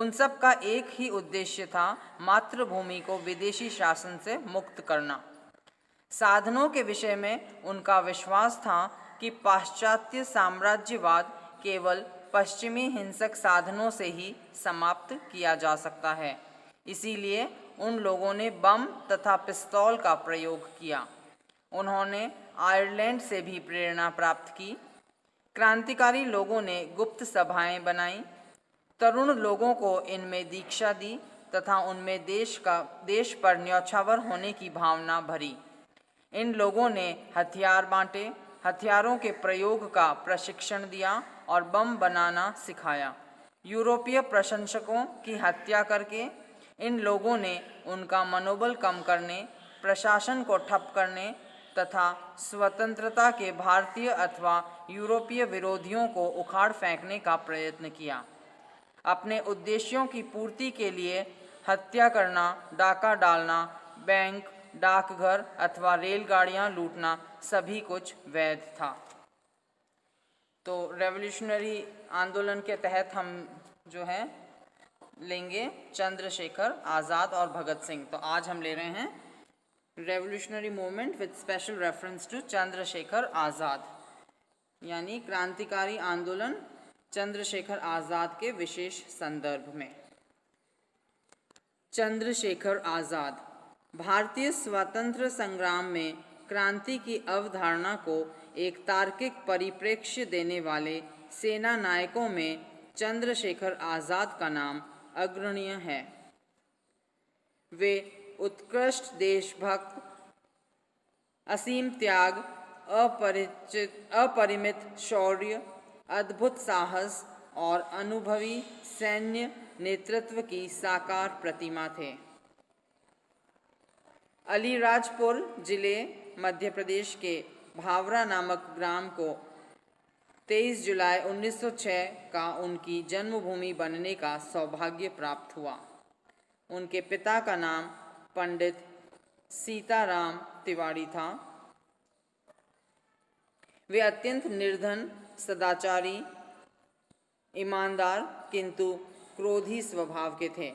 उन सब का एक ही उद्देश्य था, मातृभूमि को विदेशी शासन से मुक्त करना। साधनों के विषय में उनका विश्वास था कि पाश्चात्य साम्राज्यवाद केवल पश्चिमी हिंसक साधनों से ही समाप्त किया जा सकता है। इसीलिए उन लोगों ने बम तथा पिस्तौल का प्रयोग किया। उन्होंने आयरलैंड से भी प्रेरणा प्राप्त की। क्रांतिकारी लोगों ने गुप्त सभाएं बनाई, तरुण लोगों को इनमें दीक्षा दी तथा उनमें देश पर न्यौछावर होने की भावना भरी। इन लोगों ने हथियार बांटे, हथियारों के प्रयोग का प्रशिक्षण दिया और बम बनाना सिखाया। यूरोपीय प्रशंसकों की हत्या करके इन लोगों ने उनका मनोबल कम करने, प्रशासन को ठप करने तथा स्वतंत्रता के भारतीय अथवा यूरोपीय विरोधियों को उखाड़ फेंकने का प्रयत्न किया। अपने उद्देश्यों की पूर्ति के लिए हत्या करना, डाका डालना, बैंक, डाकघर अथवा रेलगाड़ियां लूटना सभी कुछ वैध था। तो रेवोल्यूशनरी आंदोलन के तहत हम जो है लेंगे चंद्रशेखर आज़ाद और भगत सिंह। तो आज हम ले रहे हैं revolutionary movement with special reference to Chandrashekhar Azad, यानी क्रांतिकारी आंदोलन चंद्रशेखर आज़ाद के विशेष संदर्भ में। चंद्रशेखर आज़ाद भारतीय स्वतंत्र संग्राम में क्रांति की अवधारणा को एक तार्किक परिप्रेक्ष्य देने वाले सेना नायकों में चंद्रशेखर आज़ाद का नाम अग्रणीय है। वे उत्कृष्ट देशभक्त, असीम त्याग, अपरिमित शौर्य, अद्भुत साहस और अनुभवी सैन्य नेतृत्व की साकार प्रतिमा थे। अलीराजपुर जिले मध्य प्रदेश के भावरा नामक ग्राम को 23 जुलाई 1906 का उनकी जन्मभूमि बनने का सौभाग्य प्राप्त हुआ। उनके पिता का नाम पंडित सीताराम तिवारी था। वे अत्यंत निर्धन, सदाचारी, ईमानदार किंतु क्रोधी स्वभाव के थे।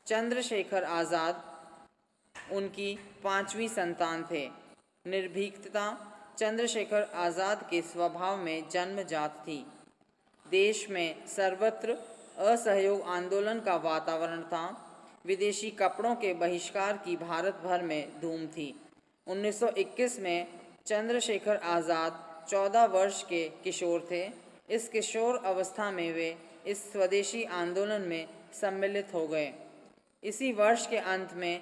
चंद्रशेखर आज़ाद उनकी 5वीं संतान थे। निर्भीकता चंद्रशेखर आज़ाद के स्वभाव में जन्मजात थी। देश में सर्वत्र असहयोग आंदोलन का वातावरण था। विदेशी कपड़ों के बहिष्कार की भारत भर में धूम थी। 1921 में चंद्रशेखर आज़ाद 14 वर्ष के किशोर थे। इस किशोर अवस्था में वे इस स्वदेशी आंदोलन में सम्मिलित हो गए। इसी वर्ष के अंत में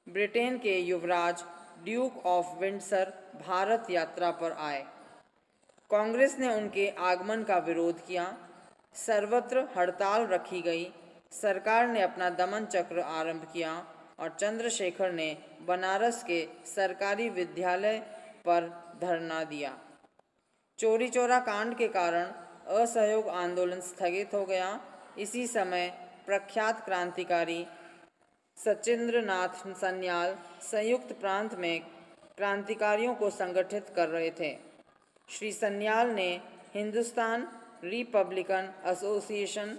ब्रिटेन के युवराज ड्यूक ऑफ विंडसर भारत यात्रा पर आए। कांग्रेस ने उनके आगमन का विरोध किया। सर्वत्र हड़ताल रखी गई। सरकार ने अपना दमन चक्र आरंभ किया और चंद्रशेखर ने बनारस के सरकारी विद्यालय पर धरना दिया। चोरी चोरा कांड के कारण असहयोग आंदोलन स्थगित हो गया। इसी समय प्रख्यात क्रांतिकारी सचिंद्रनाथ सन्याल संयुक्त प्रांत में क्रांतिकारियों को संगठित कर रहे थे। श्री सन्याल ने हिंदुस्तान रिपब्लिकन एसोसिएशन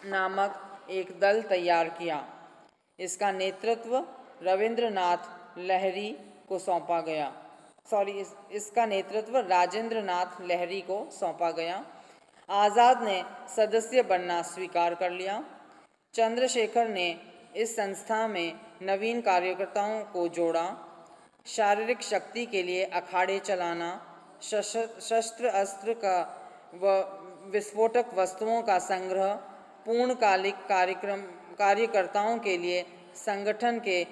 नामक एक दल तैयार किया। इसका नेतृत्व रविंद्रनाथ लहरी को सौंपा गया। इसका नेतृत्व राजेंद्रनाथ लहरी को सौंपा गया। आज़ाद ने सदस्य बनना स्वीकार कर लिया। चंद्रशेखर ने इस संस्था में नवीन कार्यकर्ताओं को जोड़ा। शारीरिक शक्ति के लिए अखाड़े चलाना, शस्त्र अस्त्र का व विस्फोटक वस्तुओं का संग्रह, पूर्णकालिक कार्यकर्ताओं के लिए संगठन के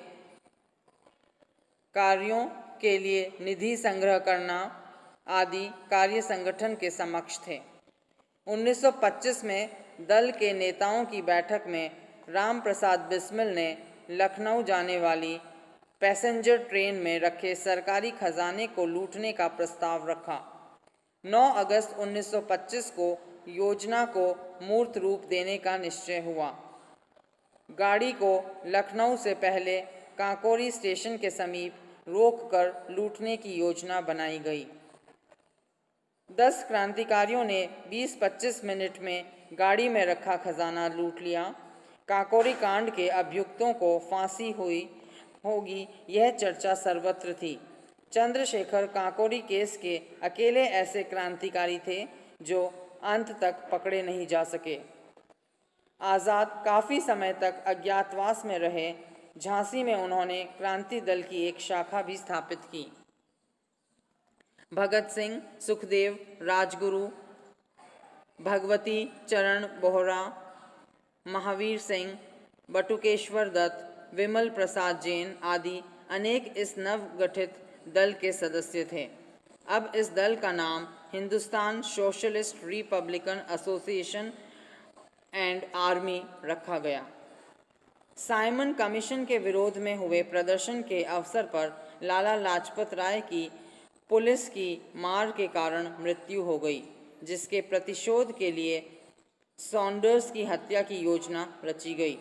कार्यों के लिए निधि संग्रह करना आदि कार्य संगठन के समक्ष थे। 1925 में दल के नेताओं की बैठक में राम प्रसाद बिस्मिल ने लखनऊ जाने वाली पैसेंजर ट्रेन में रखे सरकारी खजाने को लूटने का प्रस्ताव रखा। 9 अगस्त 1925 को योजना को मूर्त रूप देने का निश्चय हुआ। गाड़ी को लखनऊ से पहले काकोरी स्टेशन के समीप रोककर लूटने की योजना बनाई गई। 10 क्रांतिकारियों ने 20-25 मिनट में गाड़ी में रखा खजाना लूट लिया। काकोरी कांड के अभियुक्तों को फांसी हुई होगी, यह चर्चा सर्वत्र थी। चंद्रशेखर काकोरी केस के अकेले ऐसे क्रांतिकारी थे जो अंत तक पकड़े नहीं जा सके। आज़ाद काफ़ी समय तक अज्ञातवास में रहे। झांसी में उन्होंने क्रांति दल की एक शाखा भी स्थापित की। भगत सिंह, सुखदेव, राजगुरु, भगवती चरण बोहरा, महावीर सिंह, बटुकेश्वर दत्त, विमल प्रसाद जैन आदि अनेक इस नवगठित दल के सदस्य थे। अब इस दल का नाम Hindustan socialist Republican association and army रखा गया। साइमन कमीशन के विरोध में हुए प्रदर्शन के अवसर पर लाला लाजपत राय की पुलिस की मार के कारण मृत्यु हो गई, जिसके प्रतिशोध के लिए सॉन्डर्स की हत्या की योजना रची गई।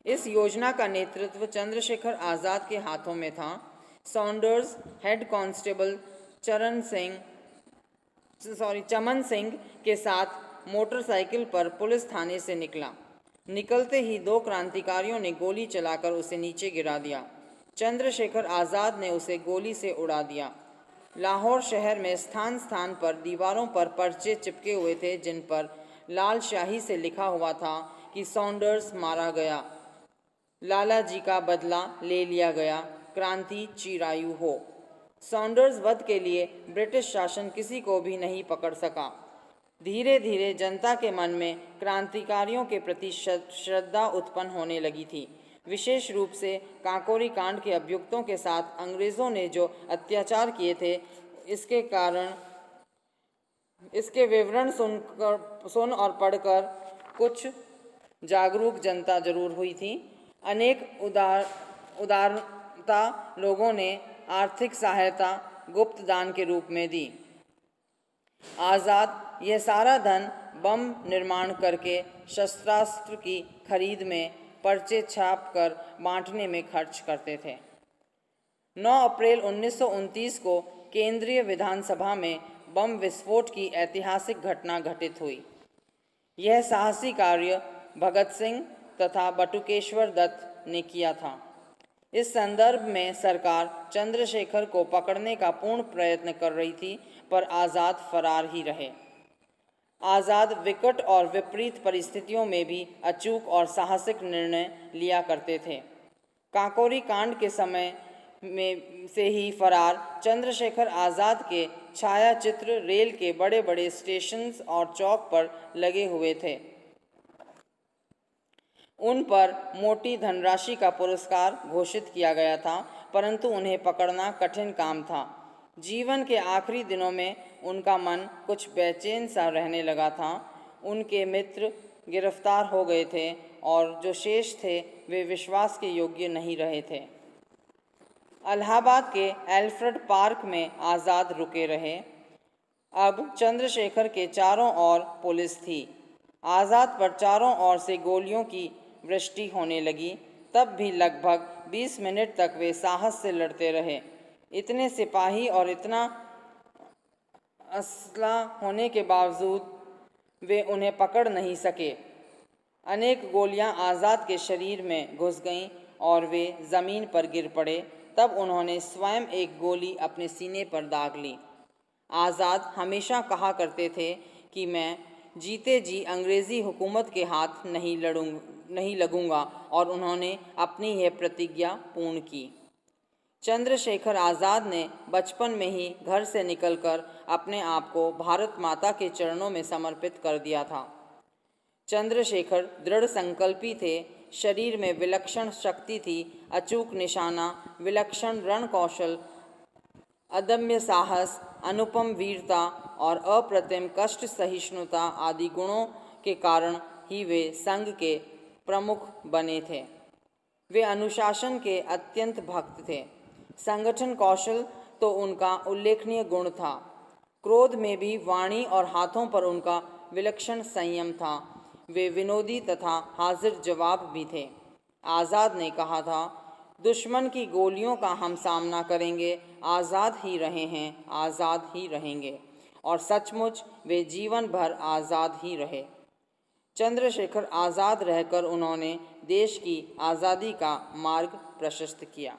इस योजना का नेतृत्व चंद्रशेखर आज़ाद के हाथों में था। सॉन्डर्स हेड कांस्टेबल चमन सिंह के साथ मोटरसाइकिल पर पुलिस थाने से निकला। निकलते ही दो क्रांतिकारियों ने गोली चलाकर उसे नीचे गिरा दिया। चंद्रशेखर आज़ाद ने उसे गोली से उड़ा दिया। लाहौर शहर में स्थान स्थान पर दीवारों पर पर्चे चिपके हुए थे, जिन पर लाल शाही से लिखा हुआ था कि सॉन्डर्स मारा गया, लाला जी का बदला ले लिया गया, क्रांति चिरायु हो। सॉन्डर्स वध के लिए ब्रिटिश शासन किसी को भी नहीं पकड़ सका। धीरे धीरे जनता के मन में क्रांतिकारियों के प्रति श्रद्धा उत्पन्न होने लगी थी। विशेष रूप से काकोरी कांड के अभियुक्तों के साथ अंग्रेज़ों ने जो अत्याचार किए थे, इसके विवरण सुन और पढ़कर कुछ जागरूक जनता जरूर हुई थी। अनेक उदारता लोगों ने आर्थिक सहायता गुप्त दान के रूप में दी। आज़ाद यह सारा धन बम निर्माण करके शस्त्रास्त्र की खरीद में, पर्चे छाप कर बांटने में खर्च करते थे। 9 अप्रैल 1929 को केंद्रीय विधानसभा में बम विस्फोट की ऐतिहासिक घटना घटित हुई। यह साहसी कार्य भगत सिंह तथा बटुकेश्वर दत्त ने किया था। इस संदर्भ में सरकार चंद्रशेखर को पकड़ने का पूर्ण प्रयत्न कर रही थी, पर आज़ाद फरार ही रहे। आज़ाद विकट और विपरीत परिस्थितियों में भी अचूक और साहसिक निर्णय लिया करते थे। काकोरी कांड के समय में से ही फरार चंद्रशेखर आज़ाद के छायाचित्र रेल के बड़े बड़े स्टेशंस और चौक पर लगे हुए थे। उन पर मोटी धनराशि का पुरस्कार घोषित किया गया था, परंतु उन्हें पकड़ना कठिन काम था। जीवन के आखिरी दिनों में उनका मन कुछ बेचैन सा रहने लगा था। उनके मित्र गिरफ्तार हो गए थे और जो शेष थे वे विश्वास के योग्य नहीं रहे थे। इलाहाबाद के एल्फ्रेड पार्क में आज़ाद रुके रहे। अब चंद्रशेखर के चारों ओर पुलिस थी। आज़ाद पर चारों ओर से गोलियों की वृष्टि होने लगी। तब भी लगभग 20 मिनट तक वे साहस से लड़ते रहे। इतने सिपाही और इतना असला होने के बावजूद वे उन्हें पकड़ नहीं सके। अनेक गोलियां आज़ाद के शरीर में घुस गईं और वे ज़मीन पर गिर पड़े। तब उन्होंने स्वयं एक गोली अपने सीने पर दाग ली। आज़ाद हमेशा कहा करते थे कि मैं जीते जी अंग्रेज़ी हुकूमत के हाथ नहीं लगूंगा, और उन्होंने अपनी यह प्रतिज्ञा पूर्ण की। चंद्रशेखर आज़ाद ने बचपन में ही घर से निकलकर अपने आप को भारत माता के चरणों में समर्पित कर दिया था। चंद्रशेखर दृढ़ संकल्पी थे। शरीर में विलक्षण शक्ति थी, अचूक निशाना, विलक्षण रण कौशल, अदम्य साहस, अनुपम वीरता और अप्रतिम कष्ट सहिष्णुता आदि गुणों के कारण ही वे संघ के प्रमुख बने थे। वे अनुशासन के अत्यंत भक्त थे। संगठन कौशल तो उनका उल्लेखनीय गुण था। क्रोध में भी वाणी और हाथों पर उनका विलक्षण संयम था। वे विनोदी तथा हाजिर जवाब भी थे। आज़ाद ने कहा था, दुश्मन की गोलियों का हम सामना करेंगे, आज़ाद ही रहे हैं, आज़ाद ही रहेंगे। और सचमुच वे जीवन भर आज़ाद ही रहे। चंद्रशेखर आज़ाद रहकर उन्होंने देश की आज़ादी का मार्ग प्रशस्त किया।